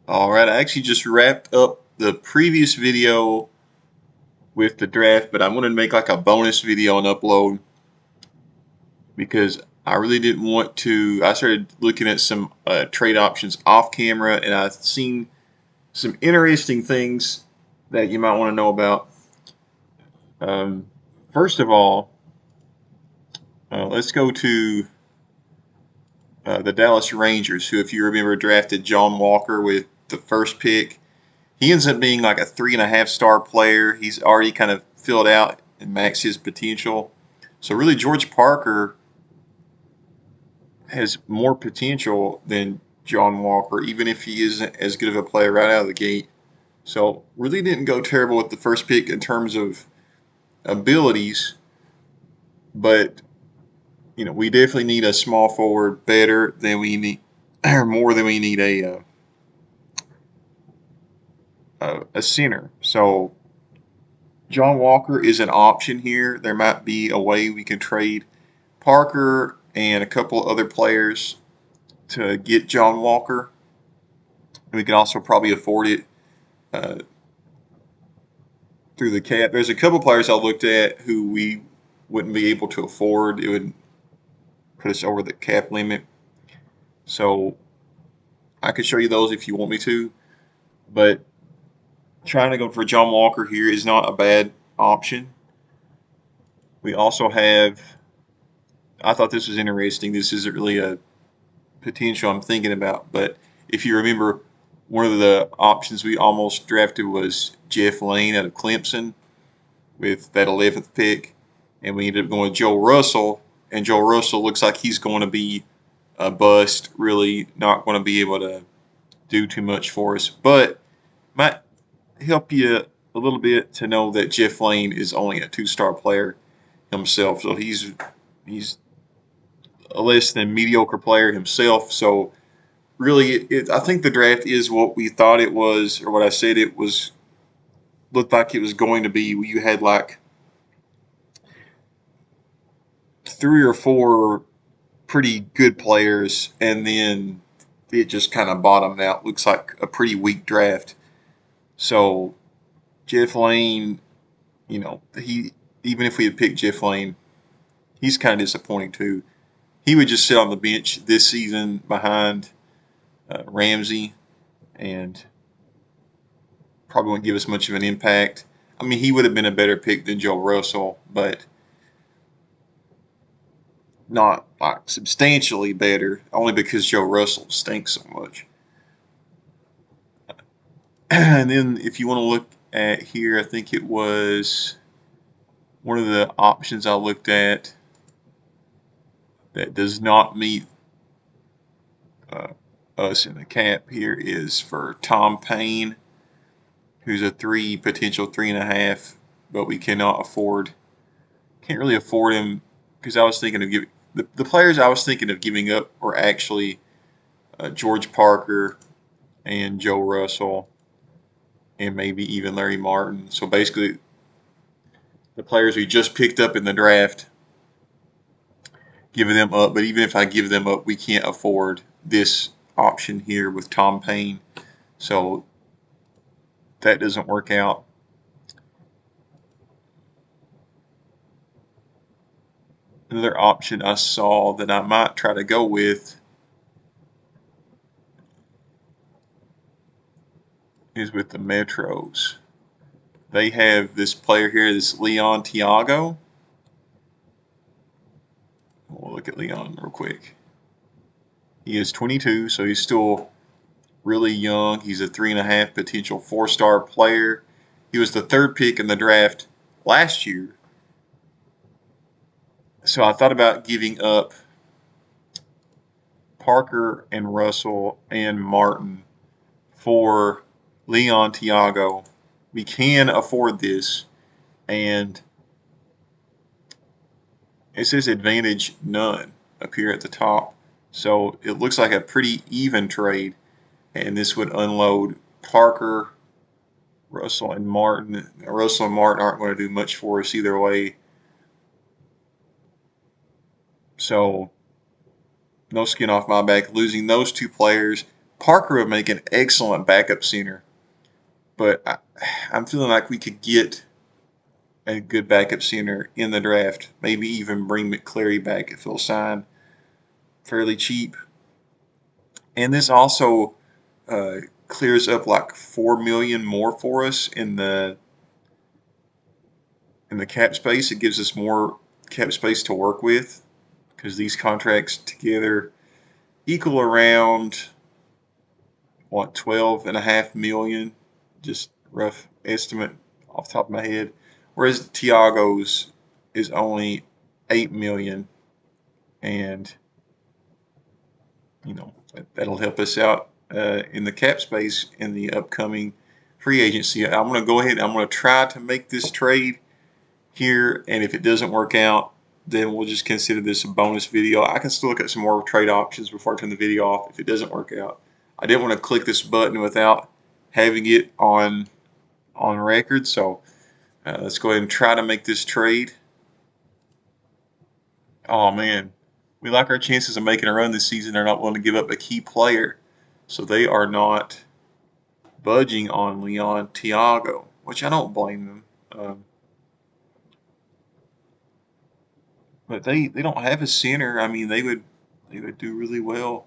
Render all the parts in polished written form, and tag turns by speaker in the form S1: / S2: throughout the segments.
S1: All right, I actually just wrapped up the previous video with the draft, but I wanted to make like a bonus video and upload because I really didn't want to. I started looking at some trade options off camera, and I've seen some interesting things that you might want to know about. Um, First of all, let's go to the Dallas Rangers, who, if you remember, drafted John Walker with the first pick. He ends up being like a 3.5 star player. He's already kind of filled out and maxed his potential. So really, George Parker has more potential than John Walker, even if he isn't as good of a player right out of the gate. So really didn't go terrible with the first pick in terms of abilities, but we definitely need a small forward better than we need, or more than we need a center. So John Walker is an option here. There might be a way we can trade Parker and a couple other players to get John Walker. We can also probably afford it uh, through the cap. There's a couple players I looked at who we wouldn't be able to afford. It would put us over the cap limit. So I could show you those if you want me to. But trying to go for John Walker here is not a bad option. We also have, I thought this was interesting. This isn't really a potential I'm thinking about, but if you remember, one of the options we almost drafted was Jeff Lane out of Clemson with that 11th pick, and we ended up going with Joe Russell, and Joe Russell looks like he's going to be a bust, really not going to be able to do too much for us, but might help you a little bit to know that Jeff Lane is only a 2-star player himself, so he's a less than mediocre player himself. So really, I think the draft is what we thought it was, or what I said it was. Looked like it was going to be. You had like 3 or 4 pretty good players, and then it just kind of bottomed out. Looks like a pretty weak draft. So Jeff Lane, he even if we had picked Jeff Lane, he's kind of disappointing too. He would just sit on the bench this season behind Ramsey, and probably wouldn't give us much of an impact. I mean, he would have been a better pick than Joe Russell, but not like substantially better, only because Joe Russell stinks so much. And then if you want to look at here, I think it was one of the options I looked at that does not meet uh, us in the cap here is for Tom Payne, who's a potential 3.5, but we cannot afford. Can't really afford him because I was thinking of giving the players I was thinking of giving up were actually George Parker and Joe Russell and maybe even Larry Martin. So basically, the players we just picked up in the draft, giving them up. But even if I give them up, we can't afford this option here with Tom Payne. So that doesn't work out. Another option I saw that I might try to go with is with the Metros. They have this player here, this Leon Tiago. We'll look at Leon real quick. He is 22, so he's still really young. He's a 3.5 potential 4-star player. He was the 3rd pick in the draft last year. So I thought about giving up Parker and Russell and Martin for Leon Tiago. We can afford this, and it says advantage none up here at the top. So it looks like a pretty even trade, and this would unload Parker, Russell, and Martin. Russell and Martin aren't going to do much for us either way. So no skin off my back losing those 2 players, Parker would make an excellent backup center, but I'm feeling like we could get a good backup center in the draft. Maybe even bring McCleary back if he'll sign fairly cheap. And this also uh, clears up like $4 million more for us in the cap space. It gives us more cap space to work with because these contracts together equal around what 12.5 million, just rough estimate off the top of my head. Whereas Tiago's is only 8 million, and that'll help us out in the cap space in the upcoming free agency. I'm going to go ahead. I'm going to try to make this trade here, and if it doesn't work out, then we'll just consider this a bonus video. I can still look at some more trade options before I turn the video off if it doesn't work out. I didn't want to click this button without having it on record, so let's go ahead and try to make this trade. Oh man, we like our chances of making a run this season. They're not willing to give up a key player, so they are not budging on Leon Tiago, which I don't blame them. But they don't have a center. I mean, they would do really well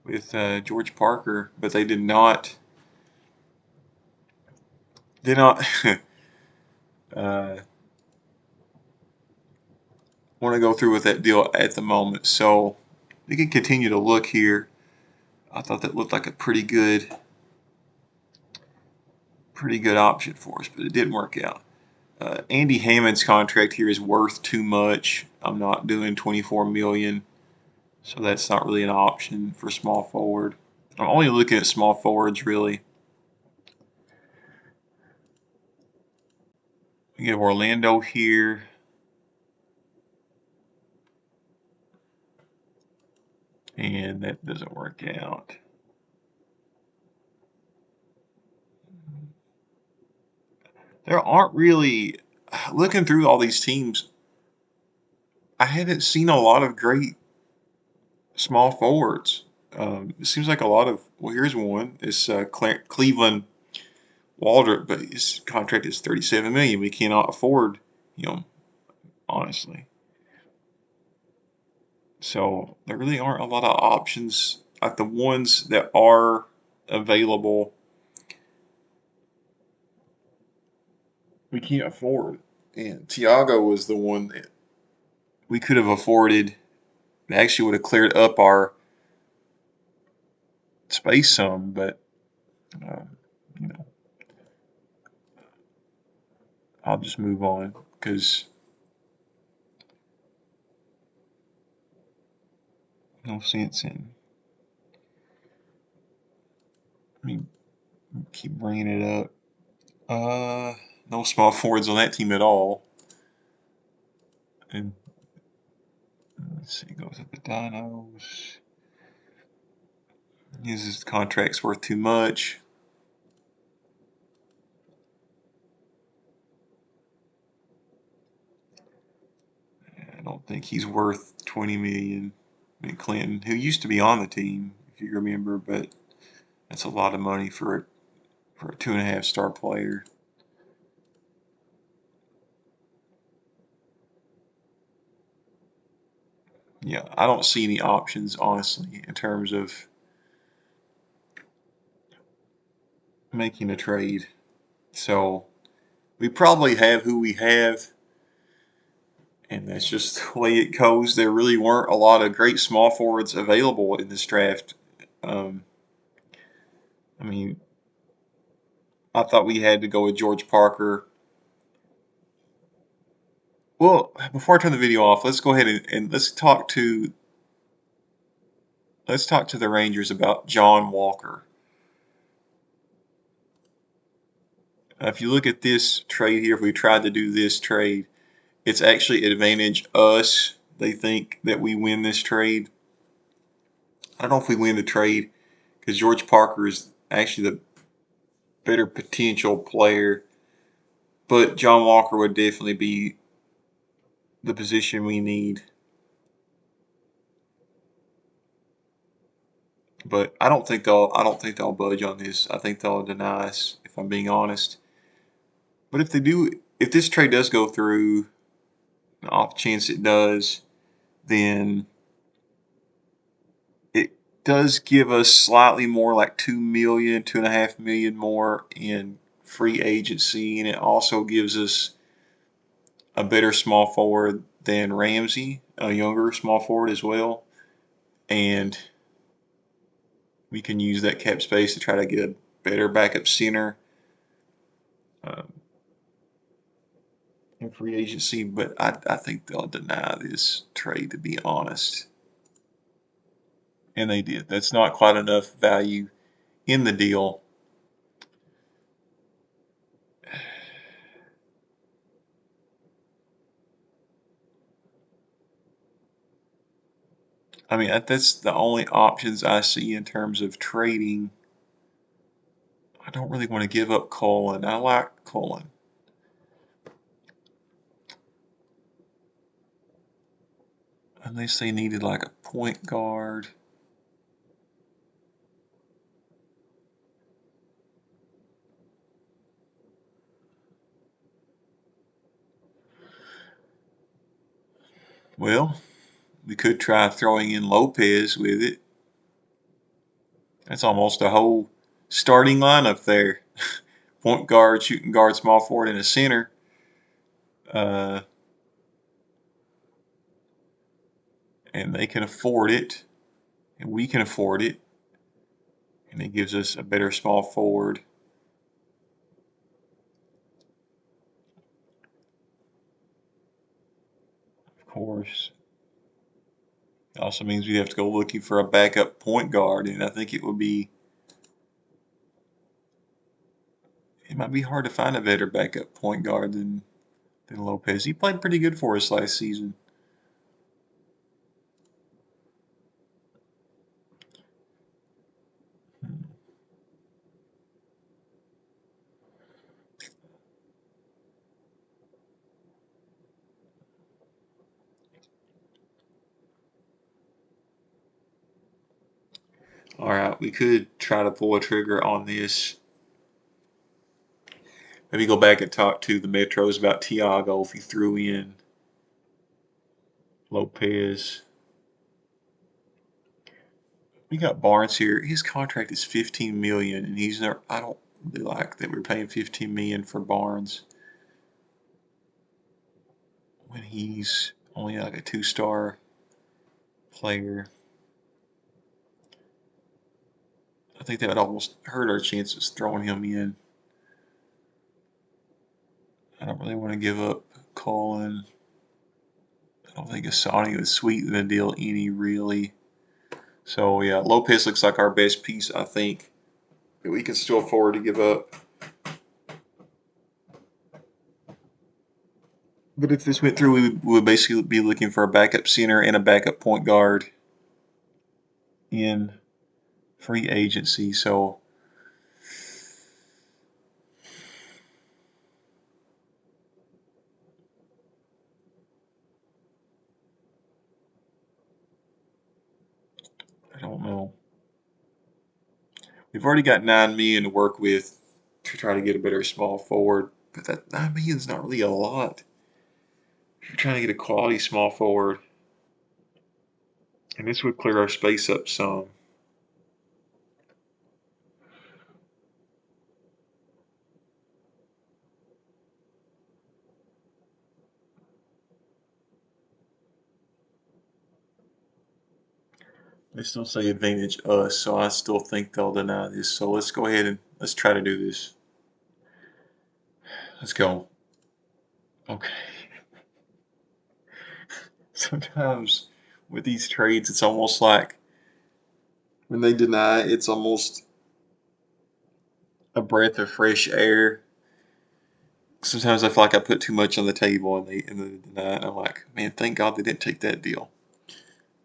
S1: with George Parker, but they did not uh, want to go through with that deal at the moment. So we can continue to look here. I thought that looked like a pretty good option for us, but it didn't work out. Andy Hammond's contract here is worth too much. I'm not doing 24 million, so that's not really an option for small forward. I'm only looking at small forwards really. We have Orlando here. And that doesn't work out. There aren't really, looking through all these teams, I haven't seen a lot of great small forwards. It seems like a lot of, well, here's one. It's Cleveland Waldrop, but his contract is 37 million. We cannot afford him, honestly. So there really aren't a lot of options. Like the ones that are available, we can't afford. And Tiago was the one that we could have afforded. It actually would have cleared up our space some, but uh, you know, I'll just move on because no sense in me keep bringing it up. No small forwards on that team at all. And let's see, goes at the Dinos. His contract's worth too much. I don't think he's worth 20 million. I mean, Clinton, who used to be on the team, if you remember, but that's a lot of money for a 2.5-star player. Yeah, I don't see any options honestly in terms of making a trade. So we probably have who we have, and that's just the way it goes. There really weren't a lot of great small forwards available in this draft. Um, I mean, I thought we had to go with George Parker. Well, before I turn the video off, let's go ahead and let's talk to the Rangers about John Walker. If you look at this trade here, if we tried to do this trade, it's actually advantage us. They think that we win this trade. I don't know if we win the trade because George Parker is actually the better potential player, but John Walker would definitely be the position we need. But I don't think they'll budge on this. I think they'll deny us, if I'm being honest. But if this trade does go through, off chance it does, then it does give us slightly more, like 2 million, 2.5 million more in free agency, and it also gives us a better small forward than Ramsey, a younger small forward as well, and we can use that cap space to try to get a better backup center um, in free agency. But I think they'll deny this trade, to be honest, and they did. That's not quite enough value in the deal. I mean, that's the only options I see in terms of trading. I don't really want to give up Colin. I like Colin. Unless they needed like a point guard. Well, we could try throwing in Lopez with it. That's almost a whole starting lineup there. Point guard, shooting guard, small forward, and a center. Uh, and they can afford it, and we can afford it, and it gives us a better small forward. Of course, it also means we have to go looking for a backup point guard, and I think it might be hard to find a better backup point guard than Lopez. He played pretty good for us last season. All right, we could try to pull a trigger on this. Maybe go back and talk to the Metros about Tiago if he threw in Lopez. We got Barnes here. His contract is 15 million, and he's never. I don't really like that we're paying 15 million for Barnes when he's only like a two-star player. I think that would almost hurt our chances throwing him in. I don't really want to give up Colin. I don't think Asani would sweeten the deal any really. So yeah, Lopez looks like our best piece, I think, that we can still afford to give up. But if this went through, we would basically be looking for a backup center and a backup point guard in free agency. So I don't know. We've already got 9 million to work with to try to get a better small forward, but that 9 million is not really a lot. If you're trying to get a quality small forward, and this would clear our space up some. They still say advantage us, so I still think they'll deny this. So let's go ahead and let's try to do this. Let's go. Okay. Sometimes with these trades, it's almost like when they deny, it's almost a breath of fresh air. Sometimes I feel like I put too much on the table and they deny it. And I'm like, man, thank God they didn't take that deal.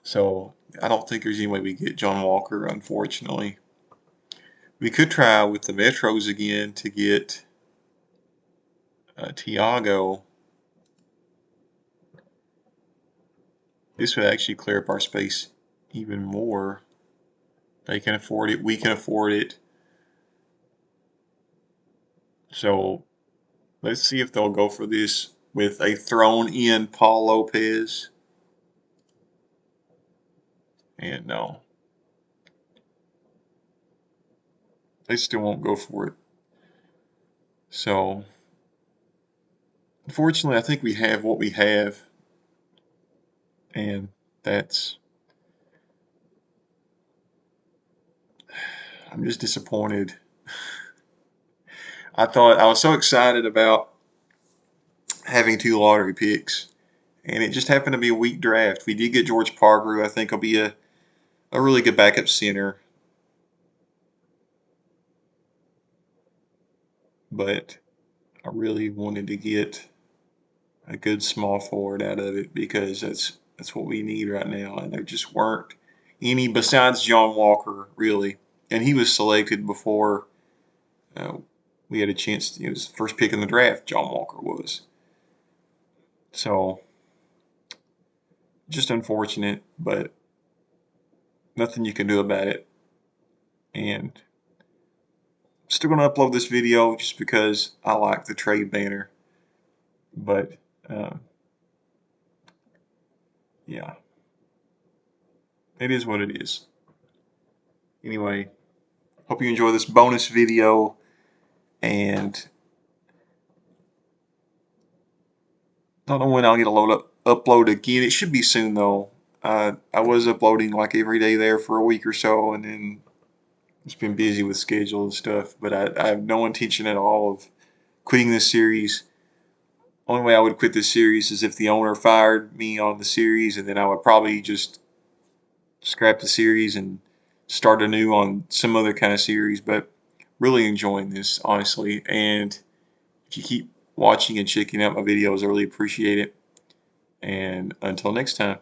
S1: So I don't think there's any way we get John Walker, unfortunately. We could try with the Metros again to get Tiago. This would actually clear up our space even more. They can afford it. We can afford it. So let's see if they'll go for this with a thrown-in Paul Lopez. And no, they still won't go for it. So unfortunately, I think we have what we have, and that's. I'm just disappointed. I thought I was so excited about having 2 lottery picks, and it just happened to be a weak draft. We did get George Parker, who I think will be a really good backup center, but I really wanted to get a good small forward out of it because that's what we need right now, and there just weren't any besides John Walker really, and he was selected before uh, we had a chance. It was the first pick in the draft. John Walker was, so just unfortunate, but nothing you can do about it. And still going to upload this video just because I like the trade banner. But uh, yeah, it is what it is. Anyway, hope you enjoy this bonus video, and don't know when I'll get a upload again. It should be soon though. I was uploading like every day there for a week or so, and then it's been busy with schedule and stuff. But I have no intention at all of quitting this series. Only way I would quit this series is if the owner fired me on the series, and then I would probably just scrap the series and start anew on some other kind of series. But really enjoying this, honestly. And if you keep watching and checking out my videos, I really appreciate it. And until next time.